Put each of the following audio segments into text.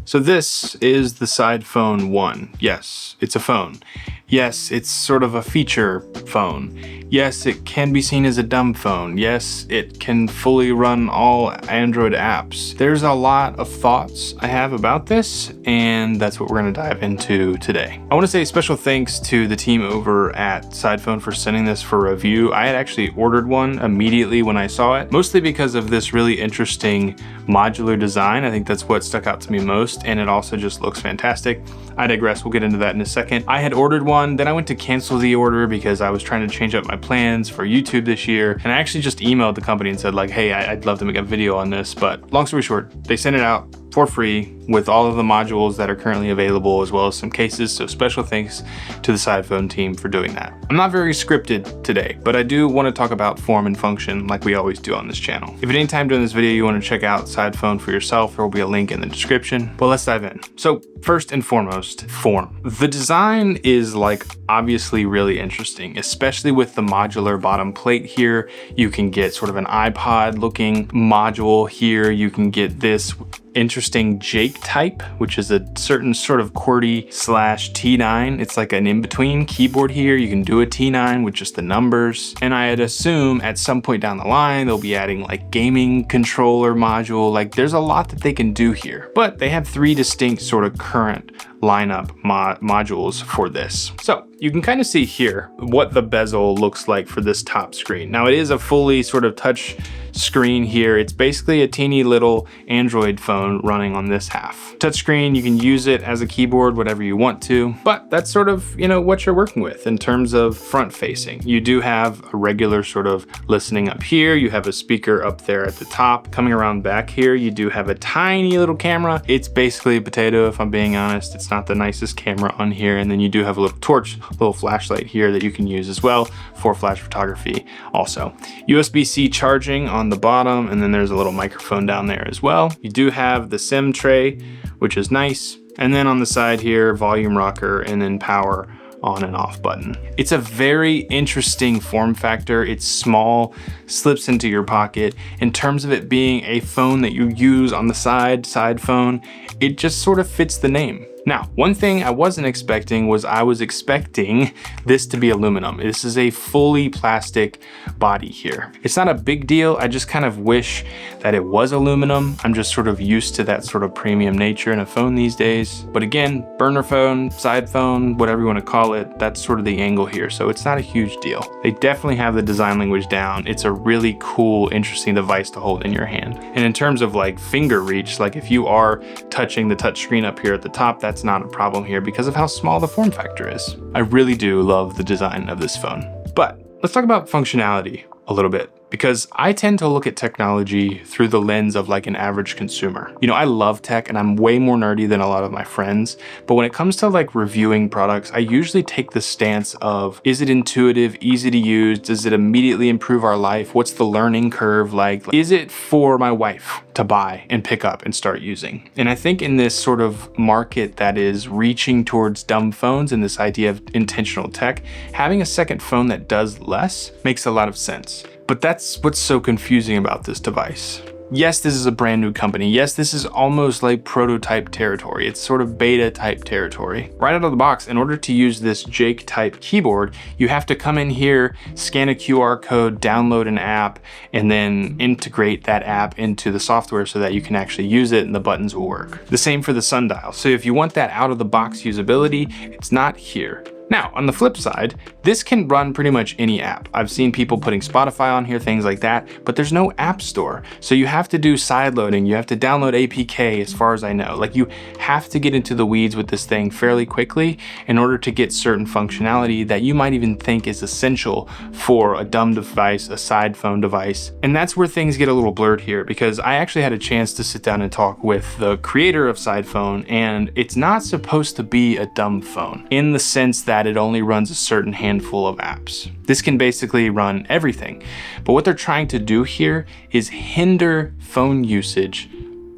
So this is the SidePhone 1. Yes, it's a phone. Yes, it's sort of a feature phone. Yes, it can be seen as a dumb phone. Yes, it can fully run all Android apps. There's a lot of thoughts I have about this, and that's what we're gonna dive into today. I wanna say special thanks to the team over at SidePhone for sending this for review. I had actually ordered one immediately when I saw it, mostly because of this really interesting modular design. I think that's what stuck out to me most, and it also just looks fantastic. I digress, we'll get into that in a second. I had ordered one, then I went to cancel the order because I was trying to change up my plans for YouTube this year, and I actually just emailed the company and said like, hey, I'd love to make a video on this, but long story short, they sent it out for free with all of the modules that are currently available, as well as some cases, so special thanks to the SidePhone team for doing that. I'm not very scripted today, but I do want to talk about form and function like we always do on this channel. If at any time during this video you want to check out SidePhone for yourself, there will be a link in the description. Well, let's dive in. So first and foremost, form. The design is like obviously really interesting, especially with the modular bottom plate here. You can get sort of an iPod looking module here. You can get this interesting Jake type, which is a certain sort of QWERTY / T9. It's like an in-between keyboard here. You can do a T9 with just the numbers. And I'd assume at some point down the line, they'll be adding like gaming controller module. Like there's a lot that they can do here, but they have 3 distinct sort of current lineup modules for this. So you can kind of see here what the bezel looks like for this top screen. Now it is a fully sort of touch screen here. It's basically a teeny little Android phone running on this half. Touchscreen, you can use it as a keyboard, whatever you want to, but that's sort of, you know, what you're working with in terms of front facing. You do have a regular sort of listening up here. You have a speaker up there at the top. Coming around back here, you do have a tiny little camera. It's basically a potato, if I'm being honest. It's not the nicest camera on here. And then you do have a little torch, a little flashlight here that you can use as well for flash photography also. USB-C charging on the bottom, and then there's a little microphone down there as well. You do have the SIM tray, which is nice. And then on the side here, volume rocker, and then power on and off button. It's a very interesting form factor. It's small, slips into your pocket. In terms of it being a phone that you use on the side phone, it just sort of fits the name. Now, one thing I wasn't expecting was I was expecting this to be aluminum. This is a fully plastic body here. It's not a big deal. I just kind of wish that it was aluminum. I'm just sort of used to that sort of premium nature in a phone these days. But again, burner phone, side phone, whatever you want to call it, that's sort of the angle here. So it's not a huge deal. They definitely have the design language down. It's a really cool, interesting device to hold in your hand. And in terms of like finger reach, like if you are touching the touch screen up here at the top, that's not a problem here because of how small the form factor is. I really do love the design of this phone. But let's talk about functionality a little bit, because I tend to look at technology through the lens of like an average consumer. You know, I love tech and I'm way more nerdy than a lot of my friends, but when it comes to like reviewing products, I usually take the stance of, is it intuitive, easy to use? Does it immediately improve our life? What's the learning curve like? Is it for my wife to buy and pick up and start using? And I think in this sort of market that is reaching towards dumb phones and this idea of intentional tech, having a second phone that does less makes a lot of sense. But that's what's so confusing about this device. Yes, this is a brand new company. Yes, this is almost like prototype territory. It's sort of beta type territory. Right out of the box, in order to use this Jake type keyboard, you have to come in here, scan a QR code, download an app, and then integrate that app into the software so that you can actually use it and the buttons will work. The same for the sundial. So if you want that out of the box usability, it's not here. Now, on the flip side, this can run pretty much any app. I've seen people putting Spotify on here, things like that, but there's no app store. So you have to do side loading. You have to download APK as far as I know. Like you have to get into the weeds with this thing fairly quickly in order to get certain functionality that you might even think is essential for a dumb device, a side phone device. And that's where things get a little blurred here, because I actually had a chance to sit down and talk with the creator of SidePhone, and it's not supposed to be a dumb phone in the sense that it only runs a certain handful of apps. This can basically run everything. But what they're trying to do here is hinder phone usage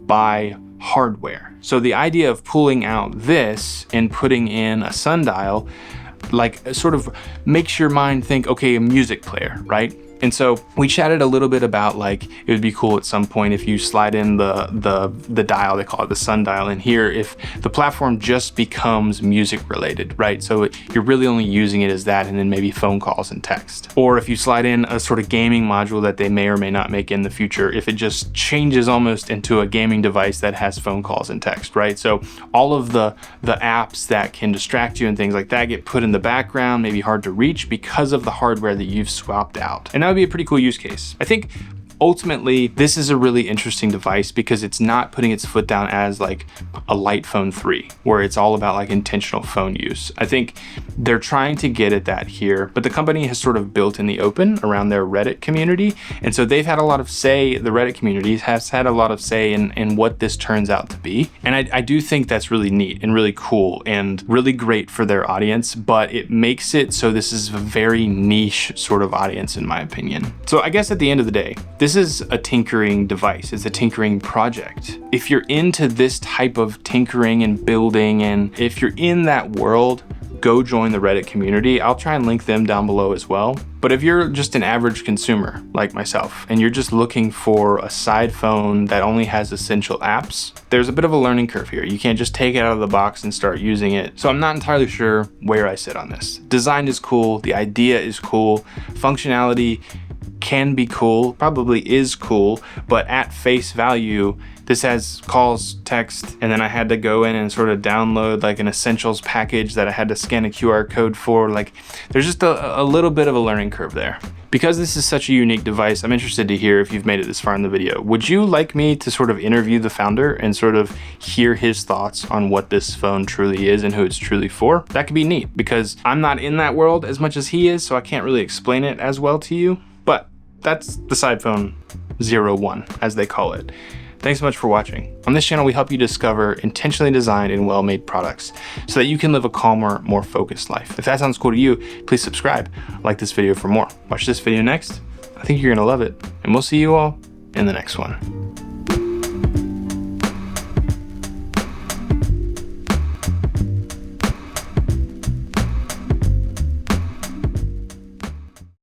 by hardware. So the idea of pulling out this and putting in a sundial, like sort of makes your mind think, okay, a music player, right? And so we chatted a little bit about like, it would be cool at some point if you slide in the dial, they call it the sundial in here, if the platform just becomes music related, right? So you're really only using it as that, and then maybe phone calls and text. Or if you slide in a sort of gaming module that they may or may not make in the future, if it just changes almost into a gaming device that has phone calls and text, right? So all of the apps that can distract you and things like that get put in the background, maybe hard to reach because of the hardware that you've swapped out. And that would be a pretty cool use case. I think ultimately, this is a really interesting device because it's not putting its foot down as like a light phone 3, where it's all about like intentional phone use. I think they're trying to get at that here, but the company has sort of built in the open around their Reddit community. And so they've had a lot of say, the Reddit community has had a lot of say in what this turns out to be. And I do think that's really neat and really cool and really great for their audience, but it makes it so this is a very niche sort of audience in my opinion. So I guess at the end of the day, this is a tinkering device. It's a tinkering project. If you're into this type of tinkering and building, and if you're in that world, go join the Reddit community. I'll try and link them down below as well. But if you're just an average consumer like myself, and you're just looking for a side phone that only has essential apps, there's a bit of a learning curve here. You can't just take it out of the box and start using it. So I'm not entirely sure where I sit on this. Design is cool. The idea is cool. Functionality can be cool, probably is cool, but at face value, this has calls, text, and then I had to go in and sort of download like an essentials package that I had to scan a QR code for. Like, there's just a little bit of a learning curve there. Because this is such a unique device, I'm interested to hear if you've made it this far in the video. Would you like me to sort of interview the founder and sort of hear his thoughts on what this phone truly is and who it's truly for? That could be neat because I'm not in that world as much as he is, so I can't really explain it as well to you. But that's the SidePhone 01, as they call it. Thanks so much for watching. On this channel, we help you discover intentionally designed and well-made products so that you can live a calmer, more focused life. If that sounds cool to you, please subscribe, like this video for more. Watch this video next. I think you're gonna love it, and we'll see you all in the next one.